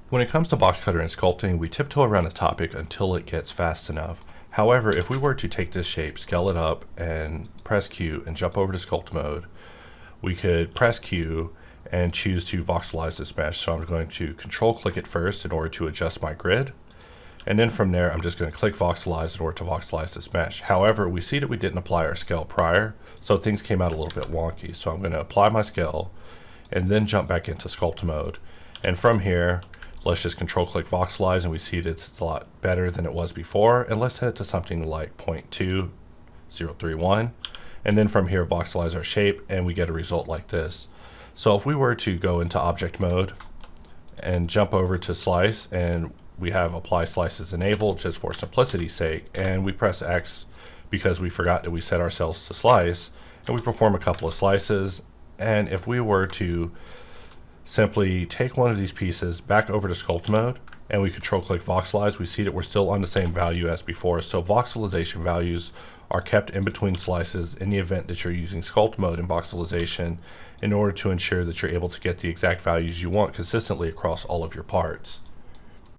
When it comes to Boxcutter and sculpting, we tiptoe around a topic until it gets fast enough. However, if we were to take this shape, scale it up, and press Q and jump over to sculpt mode, we could press Q and choose to voxelize this mesh. So I'm going to control click it first in order to adjust my grid. And then from there, I'm just going to click voxelize in order to voxelize this mesh. However, we see that we didn't apply our scale prior, so things came out a little bit wonky. So I'm going to apply my scale and then jump back into sculpt mode. And from here, let's just control click voxelize, and we see that it's a lot better than it was before. And let's head to something like 0.2031. And then from here, voxelize our shape, and we get a result like this. So if we were to go into object mode and jump over to slice, and we have apply slices enabled just for simplicity's sake, and we press X because we forgot that we set ourselves to slice, and we perform a couple of slices. And if we were to simply take one of these pieces back over to sculpt mode and we control click voxelize, we see that we're still on the same value as before. So voxelization values are kept in between slices in the event that you're using sculpt mode and voxelization in order to ensure that you're able to get the exact values you want consistently across all of your parts.